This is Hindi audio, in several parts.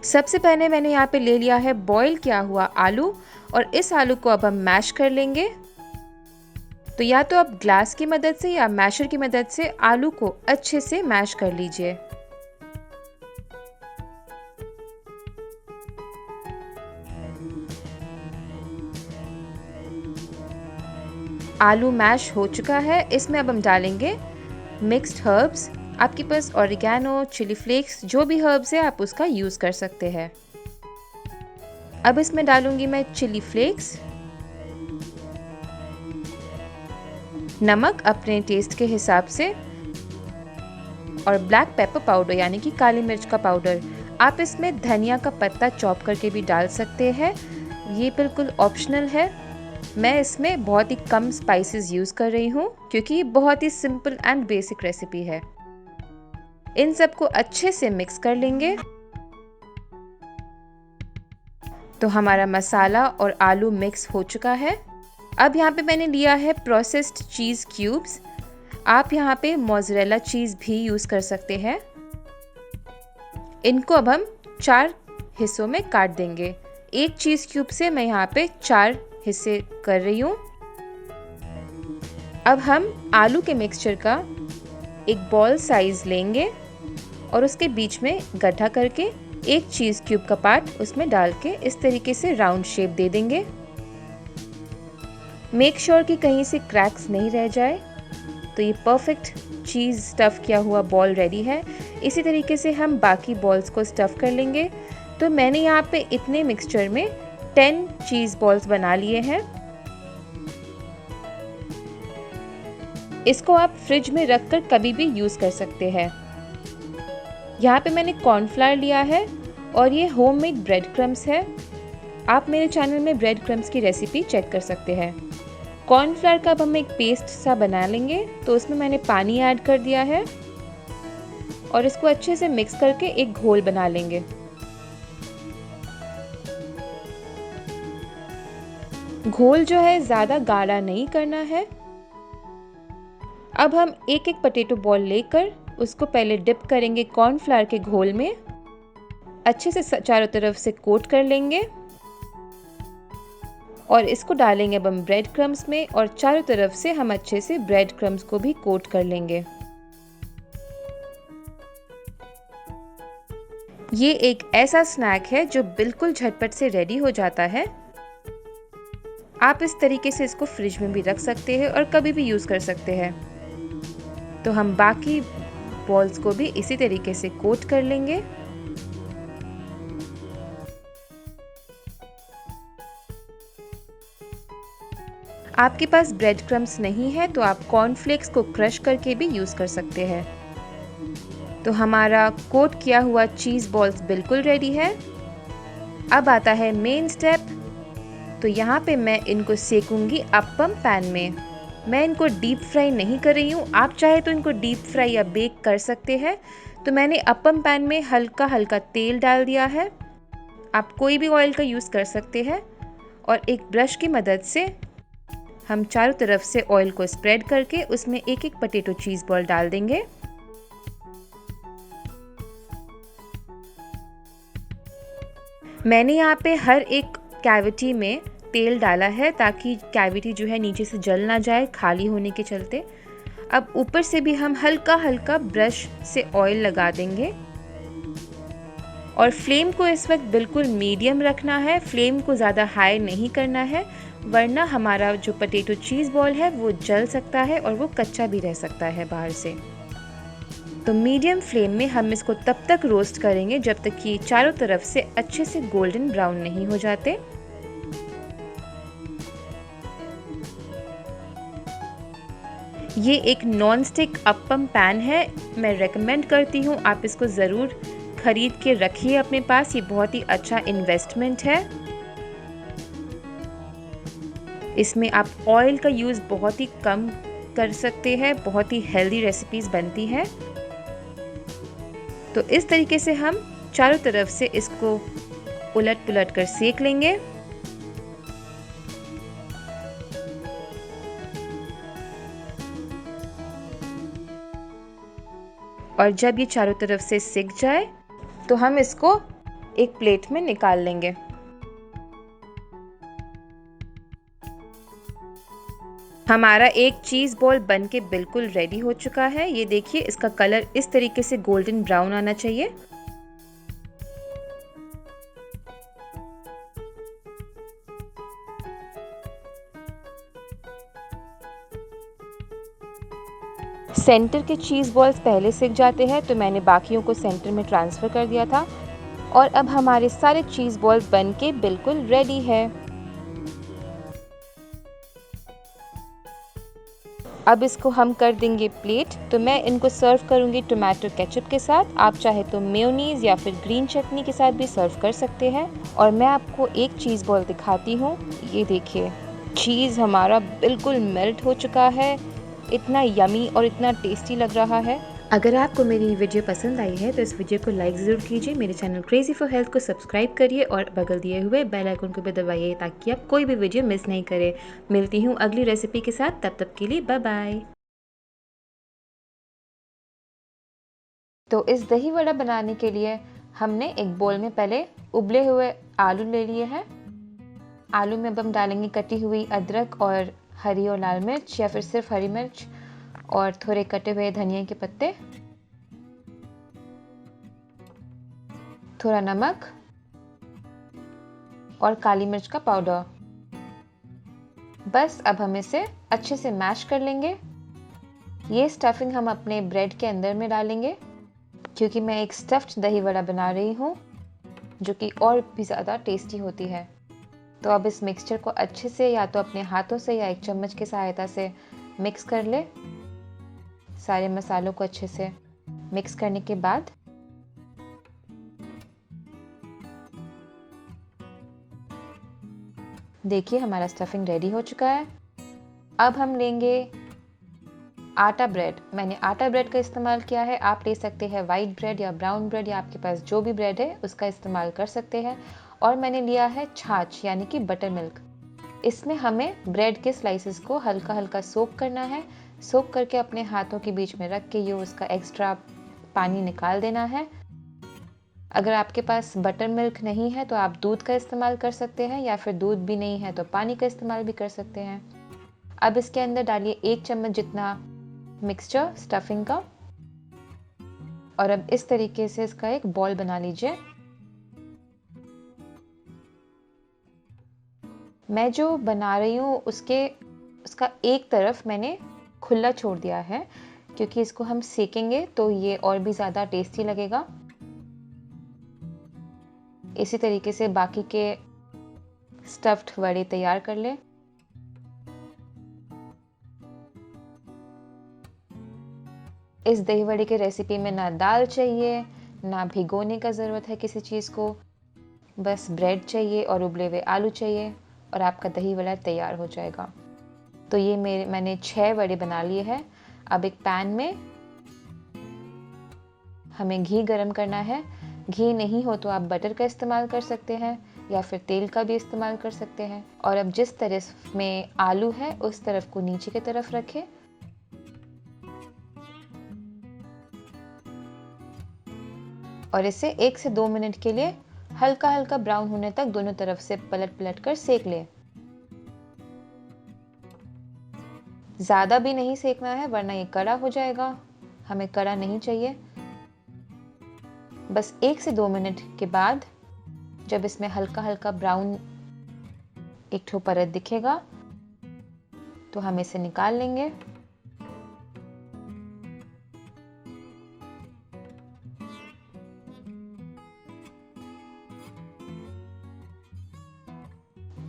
सबसे पहले मैंने यहाँ पे ले लिया है बॉईल किया हुआ आलू और इस आलू को अब हम मैश कर लेंगे। तो या तो आप ग्लास की मदद से या मैशर की मदद से आलू को अच्छे से मैश कर लीजिए। आलू मैश हो चुका है। इसमें अब हम डालेंगे मिक्स्ड हर्ब्स। आपके पास ऑरिगेनो, चिली फ्लेक्स, जो भी हर्ब्स है आप उसका यूज़ कर सकते हैं। अब इसमें डालूंगी मैं चिली फ्लेक्स, नमक अपने टेस्ट के हिसाब से और ब्लैक पेपर पाउडर यानी कि काली मिर्च का पाउडर। आप इसमें धनिया का पत्ता चॉप करके भी डाल सकते हैं, ये बिल्कुल ऑप्शनल है। मैं इसमें बहुत ही कम स्पाइसेस यूज़ कर रही हूँ क्योंकि ये बहुत ही सिंपल एंड बेसिक रेसिपी है। इन सबको अच्छे से मिक्स कर लेंगे। तो हमारा मसाला और आलू मिक्स हो चुका है। अब यहाँ पे मैंने लिया है प्रोसेस्ड चीज़ क्यूब्स। आप यहाँ पे मोज़रेला चीज़ भी यूज़ कर सकते हैं। इनको अब हम 4 हिस्सों में काट देंगे। एक चीज़ क्यूब से मैं यहाँ पे 4 हिस्से कर रही हूँ। अब हम आलू के मिक्सचर का एक बॉल साइज लेंगे और उसके बीच में गड्ढा करके एक चीज़ क्यूब का पार्ट उसमें डाल के इस तरीके से राउंड शेप दे देंगे। मेक श्योर कि कहीं से क्रैक्स नहीं रह जाए। तो ये परफेक्ट चीज़ स्टफ़ किया हुआ बॉल रेडी है। इसी तरीके से हम बाकी बॉल्स को स्टफ़ कर लेंगे। तो मैंने यहाँ पे इतने मिक्सचर में 10 चीज़ बॉल्स बना लिए हैं। इसको आप फ्रिज में रखकर कभी भी यूज़ कर सकते हैं। यहाँ पे मैंने कॉर्नफ्लावर लिया है और ये होममेड ब्रेड क्रम्स है। आप मेरे चैनल में ब्रेड क्रम्स की रेसिपी चेक कर सकते हैं। कॉर्नफ्लावर का अब हम एक पेस्ट सा बना लेंगे। तो उसमें मैंने पानी ऐड कर दिया है और इसको अच्छे से मिक्स करके एक घोल बना लेंगे। घोल जो है ज़्यादा गाढ़ा नहीं करना है। अब हम एक एक पोटैटो बॉल लेकर उसको पहले डिप करेंगे कॉर्नफ्लावर के घोल में। अच्छे से चारों तरफ से कोट कर लेंगे और इसको डालेंगे अब हम ब्रेड क्रम्स में और चारों तरफ से हम अच्छे से ब्रेड क्रम्स को भी कोट कर लेंगे। ये एक ऐसा स्नैक है जो बिल्कुल झटपट से रेडी हो जाता है। आप इस तरीके से इसको फ्रिज में भी रख सकते हैं और कभी भी यूज़ कर सकते हैं। तो हम बाकी बॉल्स को भी इसी तरीके से कोट कर लेंगे। आपके पास ब्रेड क्रम्स नहीं है तो आप कॉर्नफ्लेक्स को क्रश करके भी यूज़ कर सकते हैं। तो हमारा कोट किया हुआ चीज़ बॉल्स बिल्कुल रेडी है। अब आता है मेन स्टेप। तो यहाँ पे मैं इनको सेकूंगी अप्पम पैन में। मैं इनको डीप फ्राई नहीं कर रही हूँ। आप चाहे तो इनको डीप फ्राई या बेक कर सकते हैं। तो मैंने अप्पम पैन में हल्का हल्का तेल डाल दिया है। आप कोई भी ऑयल का यूज़ कर सकते हैं और एक ब्रश की मदद से हम चारों तरफ से ऑयल को स्प्रेड करके उसमें एक एक पोटैटो चीज़ बॉल डाल देंगे। मैंने यहाँ पे हर एक कैविटी में तेल डाला है ताकि कैविटी जो है नीचे से जल ना जाए खाली होने के चलते। अब ऊपर से भी हम हल्का हल्का ब्रश से ऑयल लगा देंगे और फ्लेम को इस वक्त बिल्कुल मीडियम रखना है। फ्लेम को ज़्यादा हाई नहीं करना है वरना हमारा जो पोटैटो चीज़ बॉल है वो जल सकता है और वो कच्चा भी रह सकता है बाहर से। तो मीडियम फ्लेम में हम इसको तब तक रोस्ट करेंगे जब तक कि चारों तरफ से अच्छे से गोल्डन ब्राउन नहीं हो जाते। ये एक नॉन स्टिक अप्पम पैन है। मैं रेकमेंड करती हूँ आप इसको ज़रूर खरीद के रखिए अपने पास। ये बहुत ही अच्छा इन्वेस्टमेंट है। इसमें आप ऑयल का यूज़ बहुत ही कम कर सकते हैं। बहुत ही हेल्दी रेसिपीज़ बनती हैं। तो इस तरीके से हम चारों तरफ से इसको उलट पुलट कर सेक लेंगे। और जब ये चारों तरफ से सिक जाए तो हम इसको एक प्लेट में निकाल लेंगे। हमारा एक चीज़ बॉल बनके बिल्कुल रेडी हो चुका है। ये देखिए, इसका कलर इस तरीके से गोल्डन ब्राउन आना चाहिए। सेंटर के चीज़ बॉल्स पहले सिक जाते हैं, तो मैंने बाकियों को सेंटर में ट्रांसफ़र कर दिया था और अब हमारे सारे चीज़ बॉल्स बनके बिल्कुल रेडी है। अब इसको हम कर देंगे प्लेट। तो मैं इनको सर्व करूंगी टोमेटो केचप के साथ। आप चाहे तो मेयोनीज़ या फिर ग्रीन चटनी के साथ भी सर्व कर सकते हैं। और मैं आपको एक चीज़ बॉल दिखाती हूँ। ये देखिए, चीज़ हमारा बिल्कुल मेल्ट हो चुका है। इतना यमी और इतना टेस्टी लग रहा है। अगर आपको मेरी वीडियो पसंद आई है तो इस वीडियो को लाइक ज़रूर कीजिए। मेरे चैनल क्रेजी फॉर हेल्थ को सब्सक्राइब करिए और बगल दिए हुए बेल आइकन को भी दबाइए ताकि आप कोई भी वीडियो मिस नहीं करें। मिलती हूँ अगली रेसिपी के साथ, तब तक के लिए बाय बाय। तो इस दही वड़ा बनाने के लिए हमने एक बोल में पहले उबले हुए आलू ले लिए हैं। आलू में अब हम डालेंगे कटी हुई अदरक और हरी और लाल मिर्च या फिर सिर्फ हरी मिर्च और थोड़े कटे हुए धनिया के पत्ते, थोड़ा नमक और काली मिर्च का पाउडर। बस अब हम इसे अच्छे से मैश कर लेंगे। ये स्टफिंग हम अपने ब्रेड के अंदर में डालेंगे क्योंकि मैं एक स्टफ्ड दही वड़ा बना रही हूँ जो कि और भी ज़्यादा टेस्टी होती है। तो अब इस मिक्सचर को अच्छे से या तो अपने हाथों से या एक चम्मच की सहायता से मिक्स कर ले। सारे मसालों को अच्छे से मिक्स करने के बाद देखिए हमारा स्टफिंग रेडी हो चुका है। अब हम लेंगे आटा ब्रेड। मैंने आटा ब्रेड का इस्तेमाल किया है। आप ले सकते हैं वाइट ब्रेड या ब्राउन ब्रेड या आपके पास जो भी ब्रेड है उसका इस्तेमाल कर सकते हैं। और मैंने लिया है छाछ यानी कि बटर मिल्क। इसमें हमें ब्रेड के स्लाइसेस को हल्का हल्का सोक करना है। सोक करके अपने हाथों के बीच में रख के ये उसका एक्स्ट्रा पानी निकाल देना है। अगर आपके पास बटर मिल्क नहीं है तो आप दूध का इस्तेमाल कर सकते हैं या फिर दूध भी नहीं है तो पानी का इस्तेमाल भी कर सकते हैं। अब इसके अंदर डालिए 1 चम्मच जितना मिक्सचर स्टफिंग का और अब इस तरीके से इसका एक बॉल बना लीजिए। मैं जो बना रही हूँ उसका एक तरफ मैंने खुला छोड़ दिया है क्योंकि इसको हम सेकेंगे तो ये और भी ज़्यादा टेस्टी लगेगा। इसी तरीके से बाकी के स्टफ्ड वड़े तैयार कर लें। इस दही वड़े की रेसिपी में ना दाल चाहिए, ना भिगोने का ज़रूरत है किसी चीज़ को, बस ब्रेड चाहिए और उबले हुए आलू चाहिए और आपका दही वड़ा तैयार हो जाएगा। तो ये मैंने 6 वड़े बना लिए हैं। अब एक पैन में हमें घी गरम करना है। घी नहीं हो तो आप बटर का इस्तेमाल कर सकते हैं या फिर तेल का भी इस्तेमाल कर सकते हैं। और अब जिस तरफ में आलू है उस तरफ को नीचे की तरफ रखें और इसे 1 से 2 मिनट के लिए हल्का हल्का ब्राउन होने तक दोनों तरफ से पलट पलट कर सेक लें। ज़्यादा भी नहीं सेकना है वरना ये कड़ा हो जाएगा। हमें कड़ा नहीं चाहिए। बस 1 से 2 मिनट के बाद जब इसमें हल्का हल्का ब्राउन एक ठो परत दिखेगा तो हम इसे निकाल लेंगे।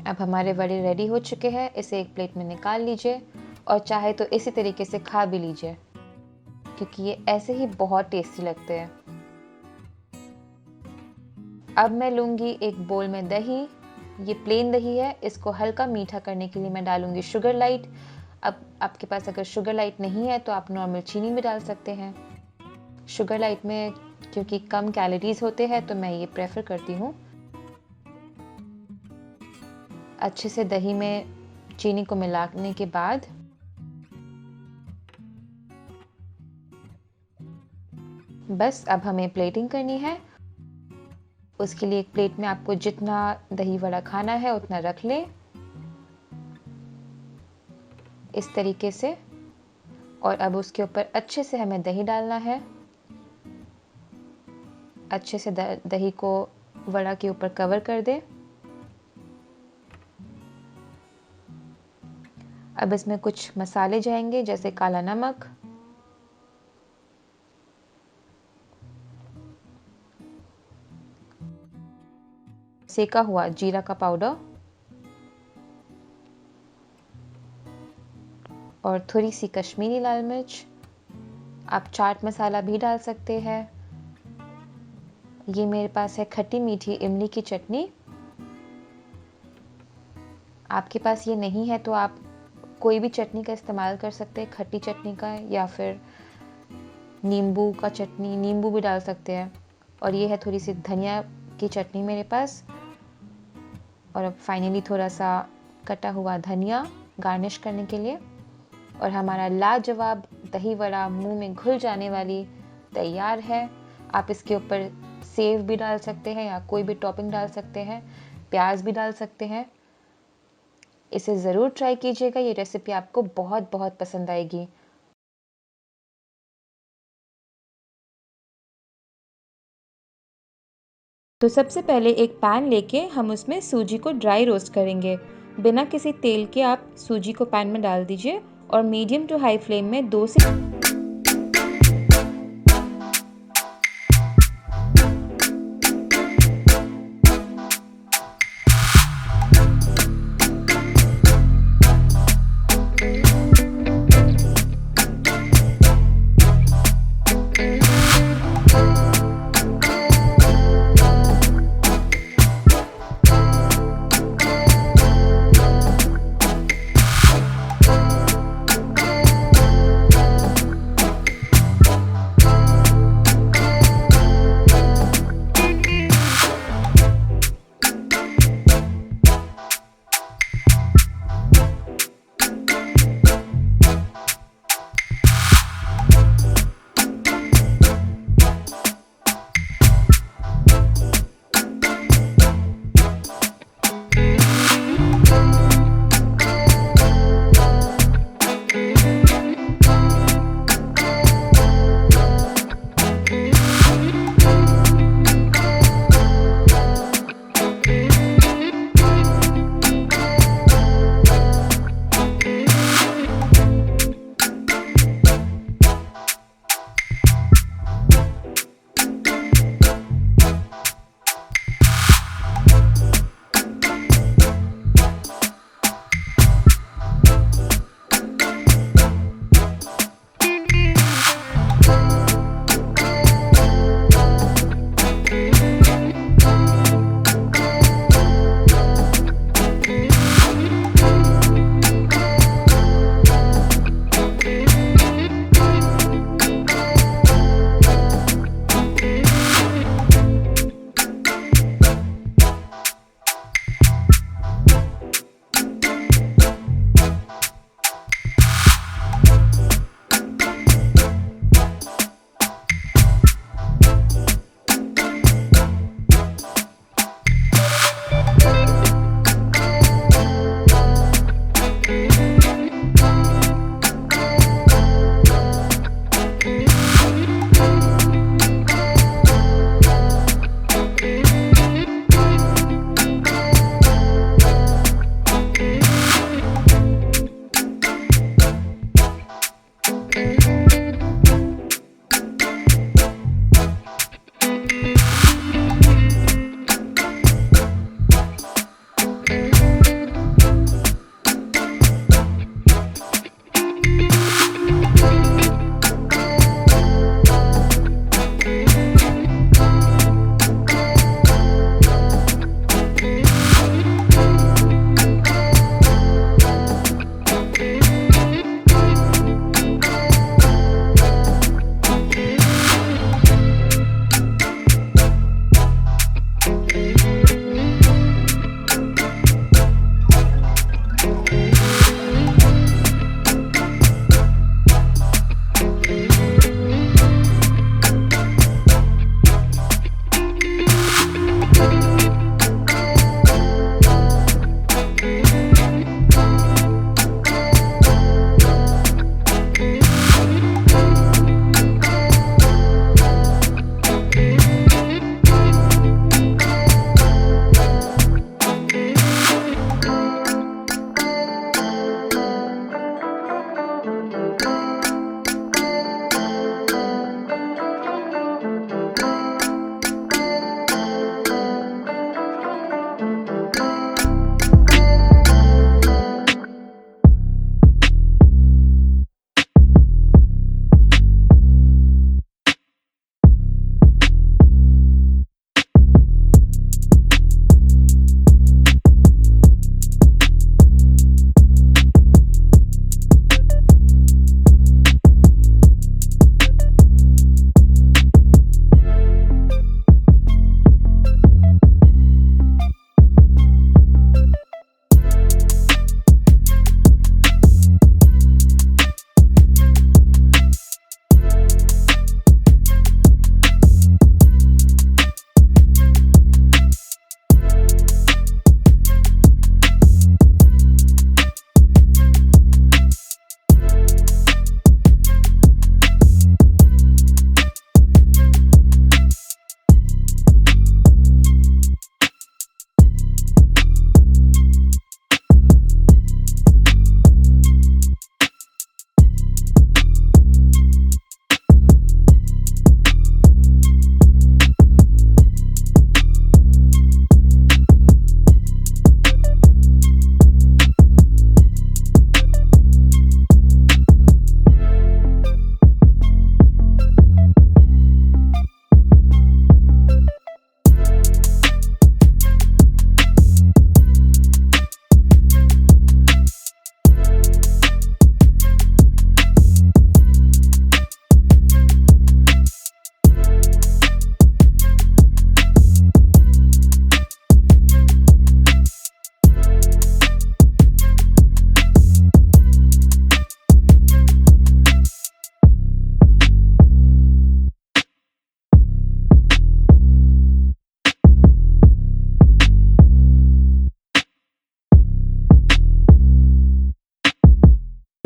अब हमारे वड़े रेडी हो चुके हैं। इसे एक प्लेट में निकाल लीजिए और चाहे तो इसी तरीके से खा भी लीजिए क्योंकि ये ऐसे ही बहुत टेस्टी लगते हैं। अब मैं लूँगी एक बोल में दही। ये प्लेन दही है। इसको हल्का मीठा करने के लिए मैं डालूँगी शुगर लाइट। अब आपके पास अगर शुगर लाइट नहीं है तो आप नॉर्मल चीनी भी डाल सकते हैं। शुगर लाइट में क्योंकि कम कैलोरीज होते हैं तो मैं ये प्रेफर करती हूँ। अच्छे से दही में चीनी को मिलाने के बाद बस अब हमें प्लेटिंग करनी है। उसके लिए एक प्लेट में आपको जितना दही वड़ा खाना है उतना रख लें, इस तरीके से। और अब उसके ऊपर अच्छे से हमें दही डालना है। अच्छे से दही को वड़ा के ऊपर कवर कर दें। अब इसमें कुछ मसाले जाएंगे, जैसे काला नमक, सेका हुआ जीरा का पाउडर और थोड़ी सी कश्मीरी लाल मिर्च। आप चाट मसाला भी डाल सकते हैं। ये मेरे पास है खट्टी मीठी इमली की चटनी। आपके पास ये नहीं है तो आप कोई भी चटनी का इस्तेमाल कर सकते हैं, खट्टी चटनी का, या फिर नींबू का चटनी, नींबू भी डाल सकते हैं। और ये है थोड़ी सी धनिया की चटनी मेरे पास। और अब फाइनली थोड़ा सा कटा हुआ धनिया गार्निश करने के लिए। और हमारा लाजवाब दही वड़ा मुंह में घुल जाने वाली तैयार है। आप इसके ऊपर सेव भी डाल सकते हैं या कोई भी टॉपिंग डाल सकते हैं, प्याज भी डाल सकते हैं। इसे ज़रूर ट्राई कीजिएगा, ये रेसिपी आपको बहुत बहुत पसंद आएगी। तो सबसे पहले एक पैन लेके हम उसमें सूजी को ड्राई रोस्ट करेंगे। बिना किसी तेल के आप सूजी को पैन में डाल दीजिए और मीडियम टू हाई फ्लेम में 2 से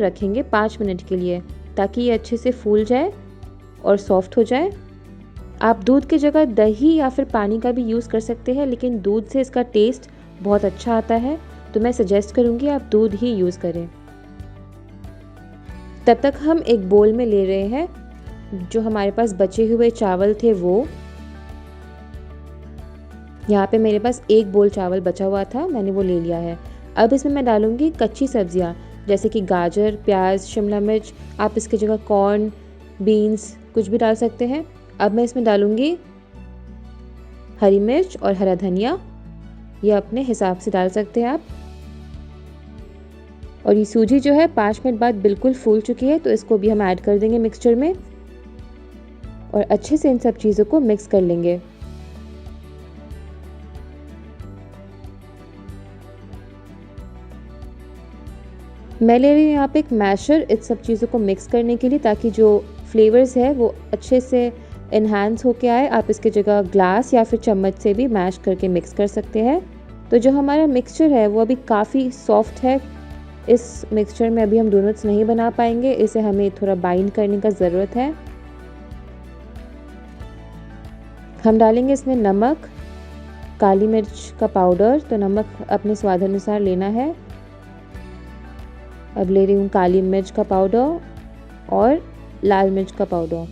रखेंगे 5 मिनट के लिए, ताकि ये अच्छे से फूल जाए और सॉफ्ट हो जाए। आप दूध की जगह दही या फिर पानी का भी यूज़ कर सकते हैं, लेकिन दूध से इसका टेस्ट बहुत अच्छा आता है, तो मैं सजेस्ट करूँगी आप दूध ही यूज़ करें। तब तक हम एक बोल में ले रहे हैं जो हमारे पास बचे हुए चावल थे वो। यहाँ पे मेरे पास 1 बोल चावल बचा हुआ था, मैंने वो ले लिया है। अब इसमें मैं डालूँगी कच्ची सब्जियाँ, जैसे कि गाजर, प्याज, शिमला मिर्च। आप इसकी जगह कॉर्न, बीन्स कुछ भी डाल सकते हैं। अब मैं इसमें डालूँगी हरी मिर्च और हरा धनिया, ये अपने हिसाब से डाल सकते हैं आप। और ये सूजी जो है 5 मिनट बाद बिल्कुल फूल चुकी है, तो इसको भी हम ऐड कर देंगे मिक्सचर में और अच्छे से इन सब चीज़ों को मिक्स कर लेंगे। मैं ले रही हूँ यहाँ पे एक मैशर इस सब चीज़ों को मिक्स करने के लिए, ताकि जो फ्लेवर्स है वो अच्छे से इन्हांस होके आए। आप इसकी जगह ग्लास या फिर चम्मच से भी मैश करके मिक्स कर सकते हैं। तो जो हमारा मिक्सचर है वो अभी काफ़ी सॉफ्ट है। इस मिक्सचर में अभी हम डोनट्स नहीं बना पाएंगे, इसे हमें थोड़ा बाइंड करने का ज़रूरत है। हम डालेंगे इसमें नमक, काली मिर्च का पाउडर, तो नमक अपने स्वाद अनुसार लेना है। अब ले रही हूँ काली मिर्च का पाउडर और लाल मिर्च का पाउडर।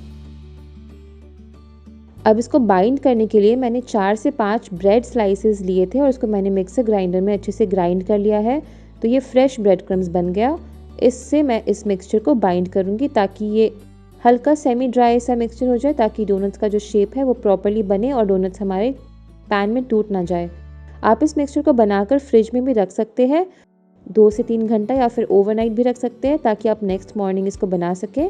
अब इसको बाइंड करने के लिए मैंने 4 से 5 ब्रेड स्लाइसेस लिए थे और इसको मैंने मिक्सर ग्राइंडर में अच्छे से ग्राइंड कर लिया है। तो ये फ्रेश ब्रेड क्रम्स बन गया। इससे मैं इस मिक्सचर को बाइंड करूँगी, ताकि ये हल्का सेमी ड्राई सा मिक्सचर हो जाए, ताकि डोनट्स का जो शेप है वो प्रॉपर्ली बने और डोनट्स हमारे पैन में टूट ना जाए। आप इस मिक्सचर को बनाकर फ्रिज में भी रख सकते हैं 2 से 3 घंटा, या फिर ओवरनाइट भी रख सकते हैं, ताकि आप नेक्स्ट मॉर्निंग इसको बना सकें।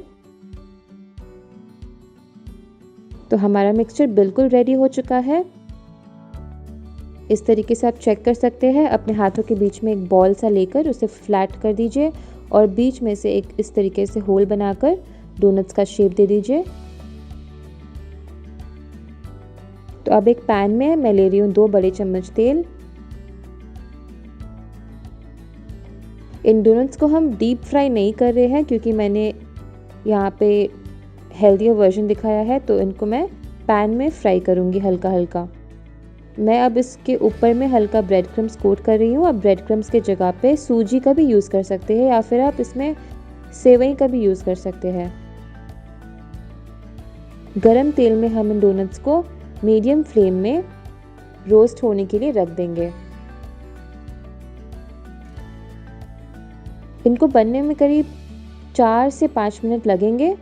तो हमारा मिक्सचर बिल्कुल रेडी हो चुका है। इस तरीके से आप चेक कर सकते हैं। अपने हाथों के बीच में एक बॉल सा लेकर उसे फ्लैट कर दीजिए और बीच में से एक इस तरीके से होल बनाकर डोनट्स का शेप दे दीजिए। तो अब एक पैन में मैं ले रही हूँ 2 बड़े चम्मच तेल। इन डोनट्स को हम डीप फ्राई नहीं कर रहे हैं, क्योंकि मैंने यहाँ पे हेल्दियर वर्जन दिखाया है, तो इनको मैं पैन में फ्राई करूँगी हल्का हल्का। मैं अब इसके ऊपर में हल्का ब्रेड क्रम्स कोट कर रही हूँ। अब ब्रेड क्रम्स के जगह पे सूजी का भी यूज़ कर सकते हैं, या फिर आप इसमें सेवई का भी यूज़ कर सकते हैं। गरम तेल में हम इन डोनट्स को मीडियम फ्लेम में रोस्ट होने के लिए रख देंगे। इनको बनने में करीब 4 से 5 मिनट लगेंगे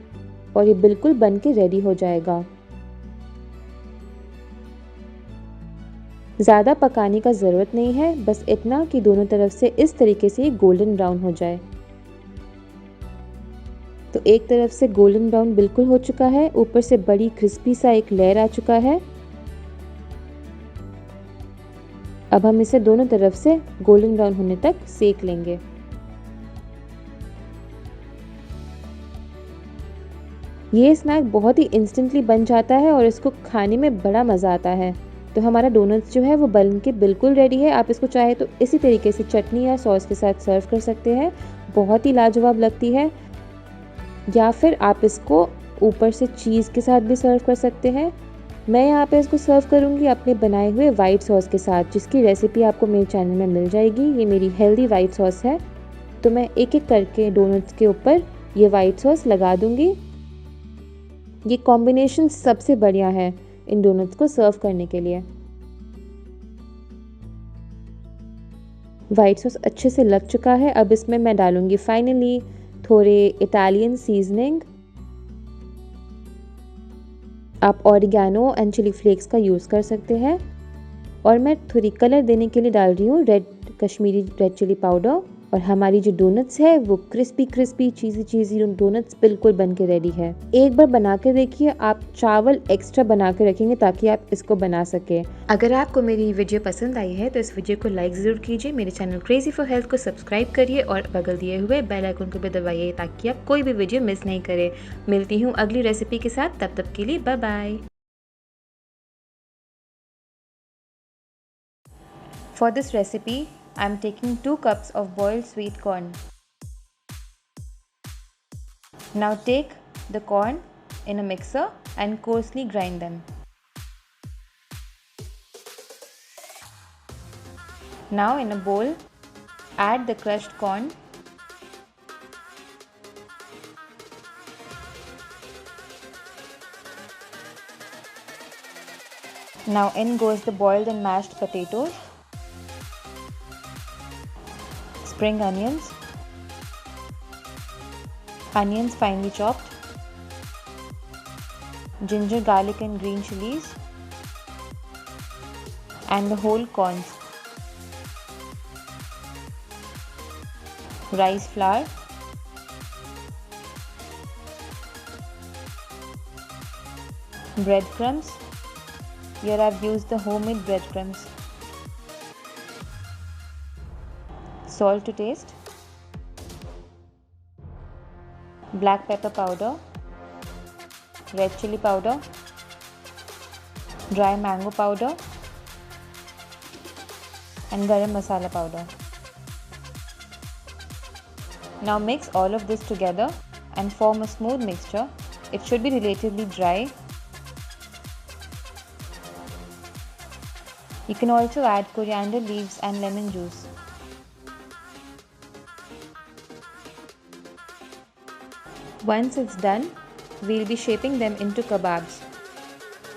और ये बिल्कुल बन के रेडी हो जाएगा। ज़्यादा पकाने का ज़रूरत नहीं है, बस इतना कि दोनों तरफ से इस तरीके से गोल्डन ब्राउन हो जाए। तो एक तरफ से गोल्डन ब्राउन बिल्कुल हो चुका है, ऊपर से बड़ी क्रिस्पी सा एक लेयर आ चुका है। अब हम इसे दोनों तरफ से गोल्डन ब्राउन होने तक सेक लेंगे। ये स्नैक बहुत ही इंस्टेंटली बन जाता है और इसको खाने में बड़ा मज़ा आता है। तो हमारा डोनट्स जो है वो बन के बिल्कुल रेडी है। आप इसको चाहे तो इसी तरीके से चटनी या सॉस के साथ सर्व कर सकते हैं, बहुत ही लाजवाब लगती है। या फिर आप इसको ऊपर से चीज़ के साथ भी सर्व कर सकते हैं। मैं यहाँ पे इसको सर्व करूँगी अपने बनाए हुए वाइट सॉस के साथ, जिसकी रेसिपी आपको मेरे चैनल में मिल जाएगी। ये मेरी हेल्दी वाइट सॉस है। तो मैं एक एक करके डोनट्स के ऊपर ये वाइट सॉस लगा दूँगी। ये कॉम्बिनेशन सबसे बढ़िया है इन डोनट्स को सर्व करने के लिए। वाइट सॉस अच्छे से लग चुका है। अब इसमें मैं डालूंगी फाइनली थोड़े इटालियन सीजनिंग। आप ऑरिगैनो एंड चिली फ्लेक्स का यूज़ कर सकते हैं। और मैं थोड़ी कलर देने के लिए डाल रही हूँ कश्मीरी रेड चिली पाउडर। और हमारी जो डोनट्स है वो क्रिस्पी क्रिस्पी चीज़ी डोनट्स बिल्कुल बन के रेडी है। एक बार बना के देखिए, आप चावल एक्स्ट्रा बना के रखेंगे ताकि आप इसको बना सके। अगर आपको मेरी वीडियो पसंद आई है तो इस वीडियो को लाइक ज़रूर कीजिए। मेरे चैनल क्रेजी फॉर हेल्थ को सब्सक्राइब करिए और बगल दिए हुए बेल आइकन को भी दबाइए, ताकि आप कोई भी वीडियो मिस नहीं करें। मिलती हूँ अगली रेसिपी के साथ, तब तक के लिए bye bye. For this recipe, I am taking 2 cups of boiled sweet corn. Now take the corn in a mixer and coarsely grind them. Now in a bowl, add the crushed corn, now in goes the boiled and mashed potatoes, spring onions, onions finely chopped, ginger, garlic and green chilies, and the whole corns, rice flour, breadcrumbs. Here I've used the homemade breadcrumbs, salt to taste, black pepper powder, red chili powder, dry mango powder, and garam masala powder. Now mix all of this together and form a smooth mixture. It should be relatively dry. You can also add coriander leaves and lemon juice. Once it's done, we'll be shaping them into kebabs.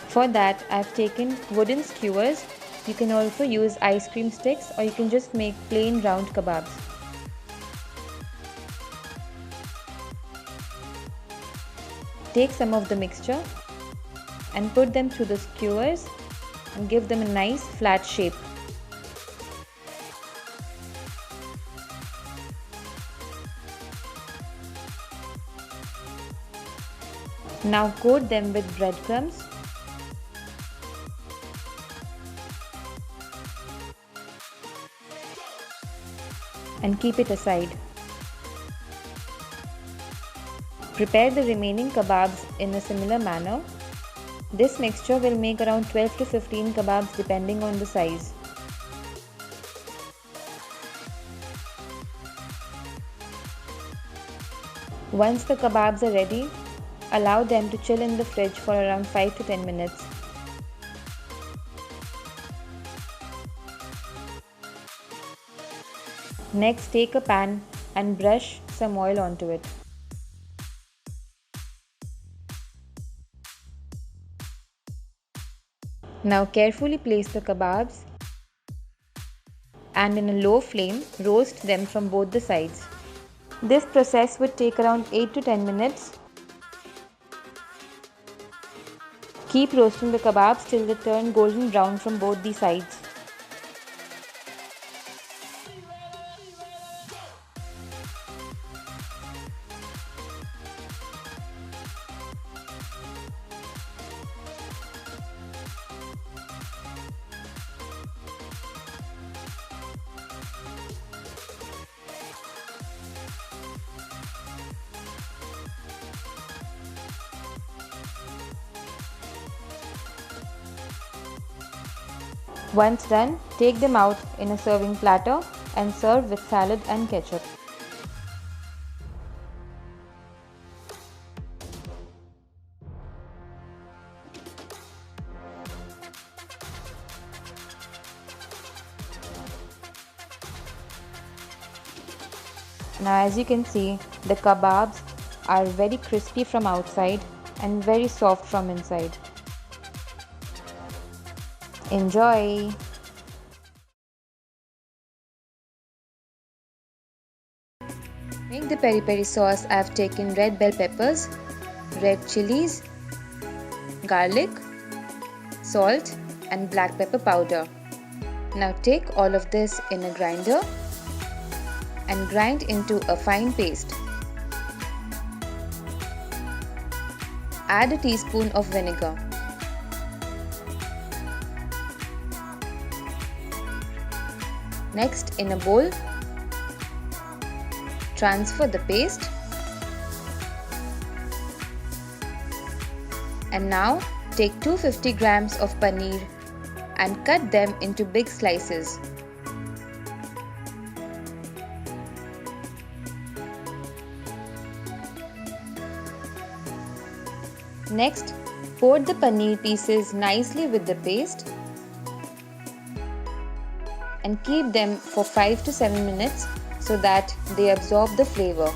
For that, I've taken wooden skewers. You can also use ice cream sticks, or you can just make plain round kebabs. Take some of the mixture and put them through the skewers and give them a nice flat shape. Now coat them with breadcrumbs and keep it aside. Prepare the remaining kebabs in a similar manner. This mixture will make around 12 to 15 kebabs depending on the size. Once the kebabs are ready, allow them to chill in the fridge for around 5 to 10 minutes. Next, take a pan and brush some oil onto it. Now carefully place the kebabs and in a low flame roast them from both the sides. This process would take around 8 to 10 minutes. Keep roasting the kebabs till they turn golden brown from both the sides. Once done, take them out in a serving platter and serve with salad and ketchup. Now as you can see, the kebabs are very crispy from outside and very soft from inside. Enjoy! To make the peri-peri sauce, I have taken red bell peppers, red chilies, garlic, salt and black pepper powder. Now take all of this in a grinder and grind into a fine paste. Add a teaspoon of vinegar. Next, in a bowl, transfer the paste and now take 250 grams of paneer and cut them into big slices. Next, coat the paneer pieces nicely with the paste and keep them for 5 to 7 minutes so that they absorb the flavor.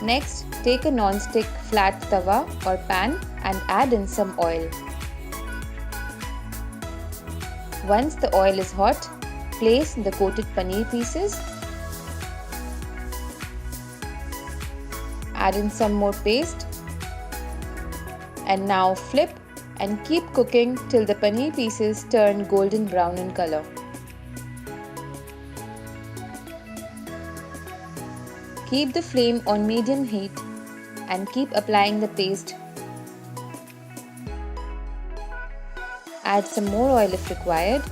Next, take a non-stick flat tawa or pan and add in some oil. Once the oil is hot, place the coated paneer pieces. Add in some more paste and now flip and keep cooking till the paneer pieces turn golden brown in color. Keep the flame on medium heat and keep applying the paste. Add some more oil if required.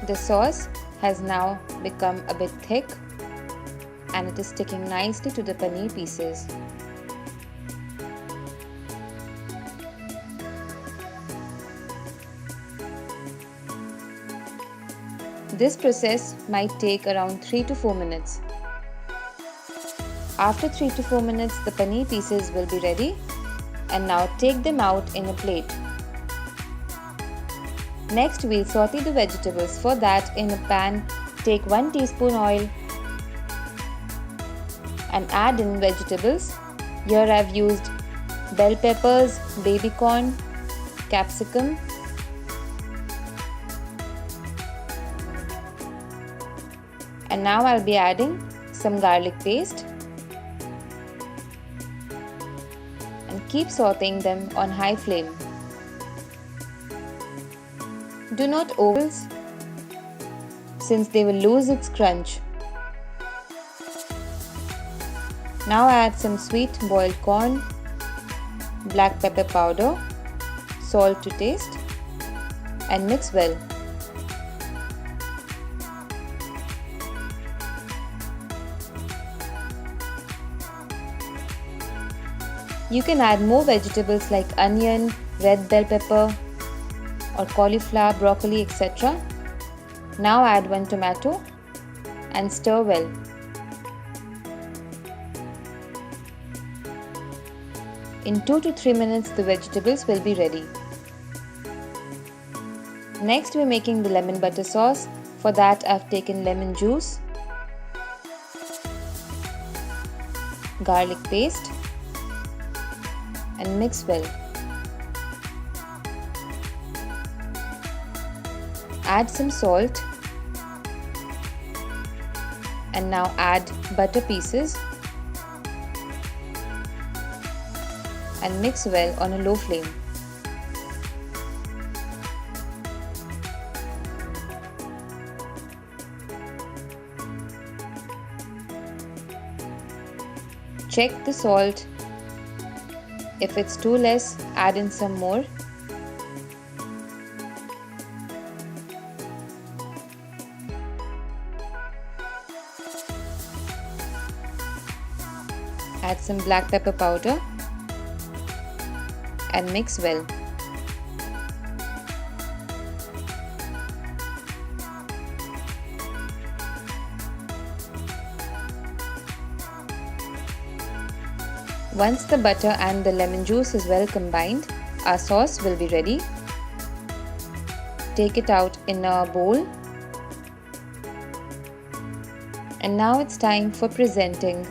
The sauce has now become a bit thick and it is sticking nicely to the paneer pieces. This process might take around 3 to 4 minutes. After 3 to 4 minutes, the paneer pieces will be ready, and now take them out in a plate. Next, we'll saute the vegetables. For that, in a pan, take 1 teaspoon oil and add in vegetables. Here I've used bell peppers, baby corn, capsicum, and now I'll be adding some garlic paste and keep sauteing them on high flame. Do not overdo since they will lose its crunch. Now add some sweet boiled corn, black pepper powder, salt to taste, and mix well. You can add more vegetables like onion, red bell pepper, or cauliflower, broccoli, etc. Now add 1 tomato and stir well. In 2 to 3 minutes, the vegetables will be ready. Next, we're making the lemon butter sauce. For that, I've taken lemon juice, garlic paste, and mix well. Add some salt and now add butter pieces and mix well on a low flame. Check the salt. If it's too less, add in some more. Add some black pepper powder and mix well. Once the butter and the lemon juice is well combined, our sauce will be ready. Take it out in a bowl. And now it's time for presenting.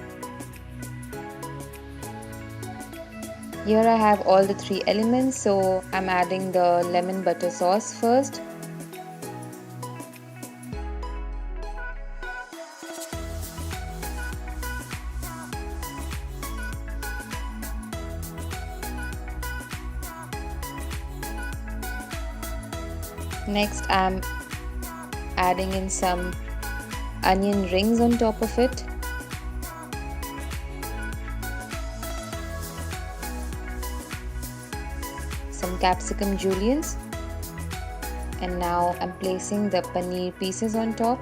Here I have all the 3 elements, so I'm adding the lemon butter sauce first. Next, I'm adding in some onion rings on top of it. Some capsicum juliennes. And now I'm placing the paneer pieces on top.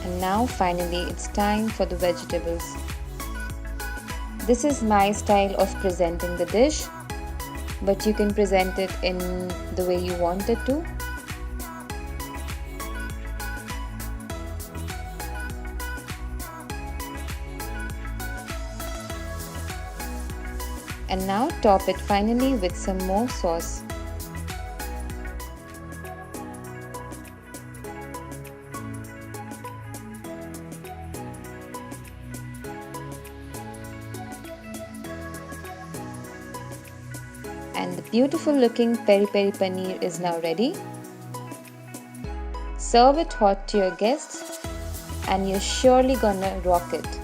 And now finally it's time for the vegetables. This is my style of presenting the dish, but you can present it in the way you want it to. And now top it finally with some more sauce. And the beautiful looking peri peri paneer is now ready. Serve it hot to your guests and you're surely gonna rock it.